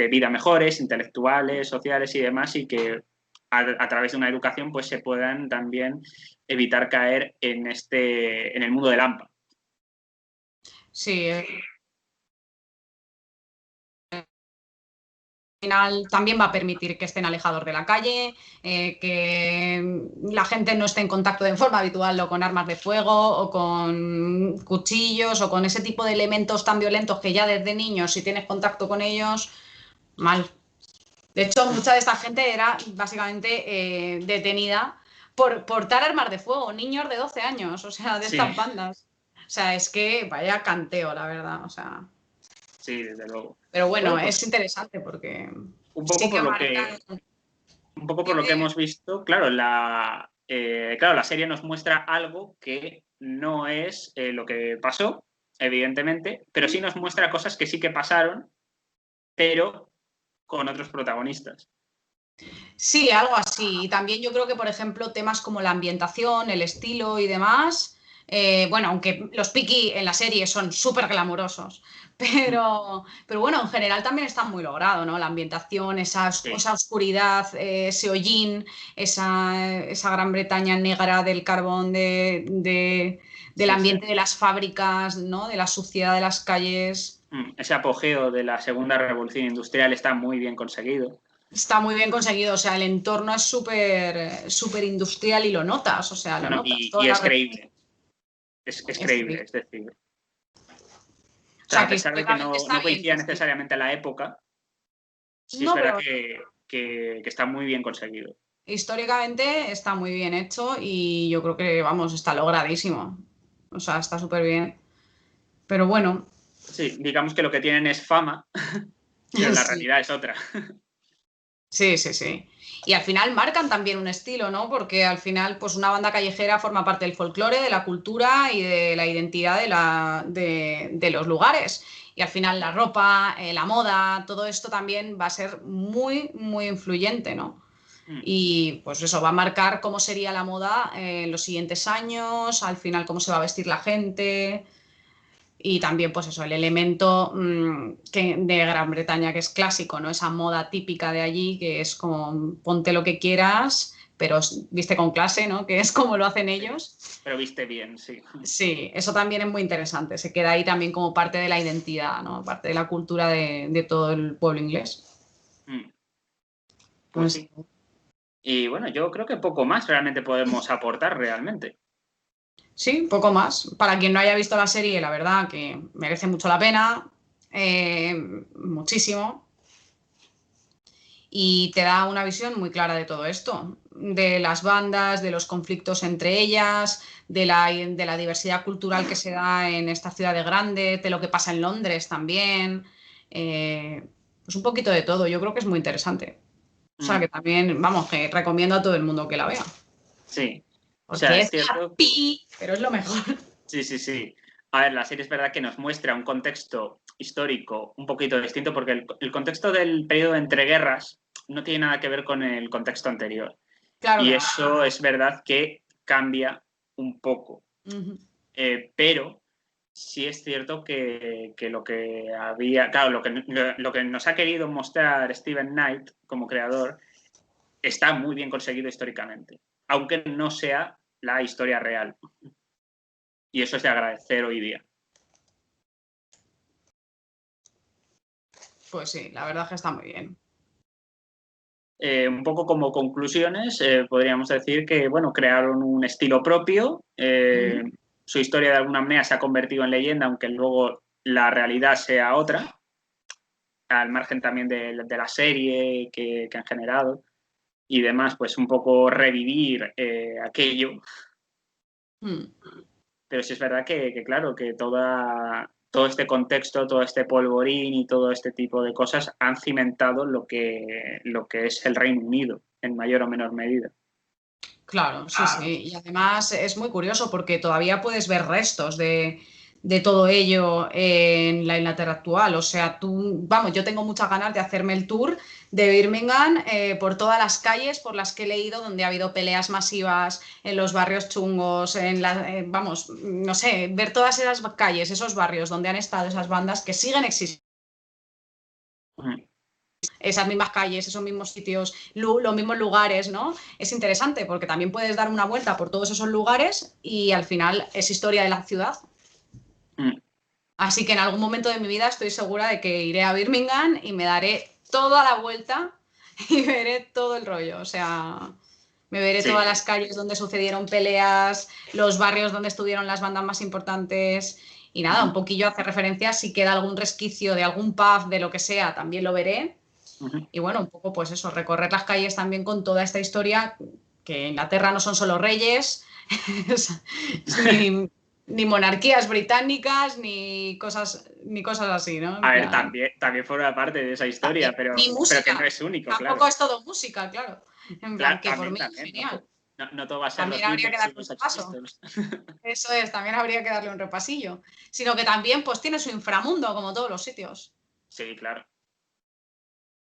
vida mejores, intelectuales, sociales y demás, y que a través de una educación pues se puedan también evitar caer en el mundo del AMPA. Sí. Final también va a permitir que estén alejados de la calle, que la gente no esté en contacto de forma habitual o con armas de fuego o con cuchillos o con ese tipo de elementos tan violentos que ya desde niños, si tienes contacto con ellos, mal. De hecho, mucha de esta gente era básicamente detenida por portar armas de fuego, niños de 12 años, o sea, de estas bandas. O sea, es que vaya canteo, la verdad, o sea... Sí, desde luego. Pero bueno, es interesante porque... Un poco por lo que hemos visto, claro, la serie nos muestra algo que no es lo que pasó, evidentemente, pero sí nos muestra cosas que sí que pasaron, pero con otros protagonistas. Sí, algo así. Y también yo creo que, por ejemplo, temas como la ambientación, el estilo y demás, bueno, aunque los Peaky en la serie son súper glamurosos, pero bueno, en general también está muy logrado, ¿no? La ambientación, esa oscuridad, ese hollín, esa Gran Bretaña negra del carbón, del ambiente de las fábricas, ¿no? De la suciedad de las calles. Ese apogeo de la segunda revolución industrial está muy bien conseguido. Está muy bien conseguido, o sea, el entorno es súper industrial y lo notas, o sea, lo notas. Y es creíble. Es creíble, es decir. O sea, a pesar de que no coincida necesariamente la época, sí es verdad que está muy bien conseguido. Históricamente está muy bien hecho y yo creo que, vamos, está logradísimo. O sea, está súper bien. Pero bueno, Sí, digamos que lo que tienen es fama, pero la Sí. realidad es otra. Sí, sí, sí. Y al final marcan también un estilo, ¿no? Porque al final, pues una banda callejera forma parte del folclore, de la cultura y de la identidad de los lugares. Y al final la ropa, la moda, todo esto también va a ser muy, muy influyente, ¿no? Mm, Y pues eso va a marcar cómo sería la moda en los siguientes años, al final cómo se va a vestir la gente. Y también, pues eso, el elemento de Gran Bretaña que es clásico, ¿no? Esa moda típica de allí, que es como ponte lo que quieras, pero viste con clase, ¿no? Que es como lo hacen sí, ellos. pero viste bien, sí. Sí, eso también es muy interesante. Se queda ahí también como parte de la identidad, ¿no? Parte de la cultura de todo el pueblo inglés. Mm, pues Pues sí. Y bueno, yo creo que poco más realmente podemos aportar realmente. sí, poco más. Para quien no haya visto la serie, la verdad que merece mucho la pena. Muchísimo. Y te da una visión muy clara de todo esto, de las bandas, de los conflictos entre ellas, de la diversidad cultural que se da en esta ciudad de grande, de lo que pasa en Londres también. Pues un poquito de todo, yo creo que es muy interesante. O sea que Mm, también, vamos, que recomiendo a todo el mundo que la vea, sí. O sea, porque es es cierto. happy, pero es lo mejor. Sí, sí, sí. A ver, la serie es verdad que nos muestra un contexto histórico un poquito distinto porque el contexto del periodo de entreguerras no tiene nada que ver con el contexto anterior. Claro Y que no. eso es verdad que cambia un poco. Ujú. Pero sí es cierto que lo que había, claro, lo que nos ha querido mostrar Steven Knight como creador está muy bien conseguido históricamente, aunque no sea la historia real. Y eso es de agradecer hoy día. Pues sí, la verdad es que está muy bien. Un poco como conclusiones, podríamos decir que, bueno, crearon un estilo propio, Ujú. su historia de alguna manera se ha convertido en leyenda, aunque luego la realidad sea otra, al margen también de la serie que han generado y demás, pues un poco revivir aquello. Mm. Pero sí es verdad claro, que todo este contexto, todo este polvorín y todo este tipo de cosas han cimentado lo que es el Reino Unido, en mayor o menor medida. Claro, sí, sí. Y además es muy curioso porque todavía puedes ver restos de todo ello en la Inglaterra actual. O sea, tú, vamos, yo tengo muchas ganas de hacerme el tour de Birmingham por todas las calles por las que he leído donde ha habido peleas masivas en los barrios chungos, vamos, no sé, ver todas esas calles, esos barrios donde han estado esas bandas que siguen existiendo, Mm. esas mismas calles, esos mismos sitios, los mismos lugares, ¿no? Es interesante porque también puedes dar una vuelta por todos esos lugares y al final es historia de la ciudad. Mm. Así que en algún momento de mi vida estoy segura de que iré a Birmingham y me daré toda la vuelta y veré todo el rollo. O sea, me veré Sí, todas las calles donde sucedieron peleas, los barrios donde estuvieron las bandas más importantes. Y nada, un ujú, poquillo hace referencia, si queda algún resquicio de algún pub, de lo que sea, también lo veré. ujú. Y bueno, un poco pues eso, recorrer las calles también con toda esta historia, que en Inglaterra no son solo reyes, ni, ni monarquías británicas, ni cosas así, ¿no? En A ver, plan, también forma parte de esa historia, también, ni pero que no música, es único, tampoco claro. es todo música, claro. En Claro, plan, que por también, mí, también. genial. No todo va a ser También los habría que Beatles y darle un los Sex repaso. Pistols. Eso es, también habría que darle un repasillo. Sino que también pues tiene su inframundo, como todos los sitios. Sí, claro.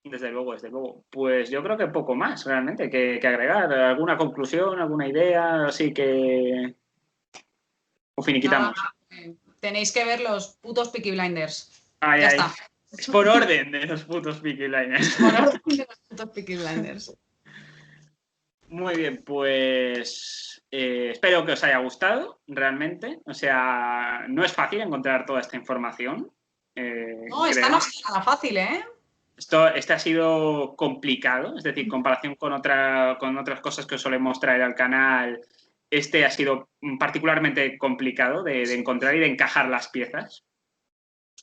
Desde luego, desde luego. Pues yo creo que poco más realmente que agregar. ¿Alguna conclusión, alguna idea? Así que. O Nada, finiquitamos. tenéis que ver los putos Peaky Blinders. Ay, Ya ay. está. Es por orden de los putos Peaky Blinders. Por orden de los putos Peaky Blinders. Muy bien, pues espero que os haya gustado realmente. O sea, no es fácil encontrar toda esta información, No, esta no creo. ha sido nada fácil, ¿eh? Este ha sido complicado, es decir, en comparación con otras cosas que os solemos traer al canal, este ha sido particularmente complicado de encontrar y de encajar las piezas.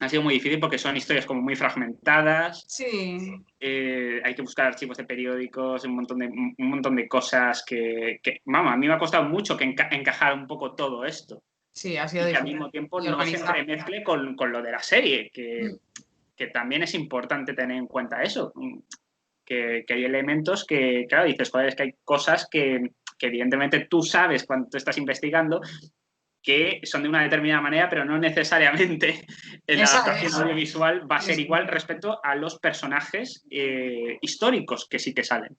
Ha sido muy difícil porque son historias como muy fragmentadas, Sí, hay que buscar archivos de periódicos, un montón de cosas vamos, a mí me ha costado mucho encajar un poco todo esto. Sí, ha sido y que al difícil. mismo tiempo Y no se organizar. entremezcle con lo de la serie, que también es importante tener en cuenta eso, que hay elementos que, claro, dices, joder, es que hay cosas que evidentemente tú sabes cuando tú estás investigando que son de una determinada manera, pero no necesariamente la Esa adaptación es. audiovisual va a Sí, ser sí. igual respecto a los personajes históricos que sí que salen.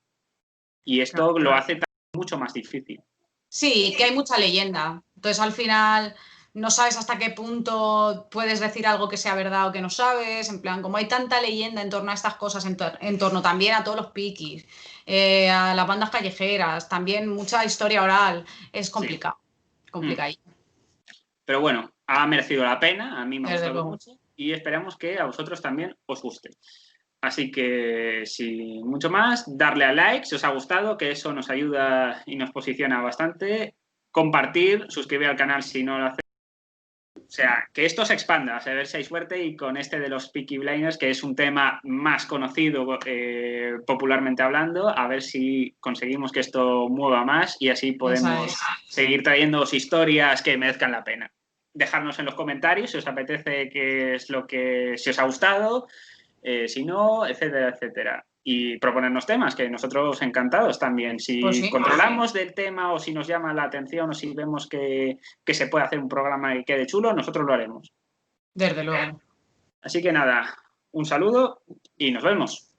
Y esto lo hace mucho más difícil. Sí, que hay mucha leyenda. Entonces, al final, no sabes hasta qué punto puedes decir algo que sea verdad o que no sabes. En plan, como hay tanta leyenda en torno a estas cosas, en torno también a todos los piquis, a las bandas callejeras, también mucha historia oral, es Sí. complicado. Complicado. Pero bueno, ha merecido la pena, a mí me ha Desde gustado luego. mucho y esperamos que a vosotros también os guste. Así que, sin mucho más, darle a like si os ha gustado, que eso nos ayuda y nos posiciona bastante. Compartir, suscribir al canal si no lo hacéis. O sea, que esto se expanda, a ver si hay suerte y con este de los Peaky Blinders, que es un tema más conocido popularmente hablando, a ver si conseguimos que esto mueva más y así podemos seguir trayéndoos historias que merezcan la pena. Dejadnos en los comentarios si os apetece qué es lo que, si os ha gustado, si no, etcétera, etcétera. Y proponernos temas, que nosotros encantados también. Si Pues sí. controlamos del tema o si nos llama la atención o si vemos que se puede hacer un programa que quede chulo, nosotros lo haremos. Desde luego. Así que nada, un saludo y nos vemos.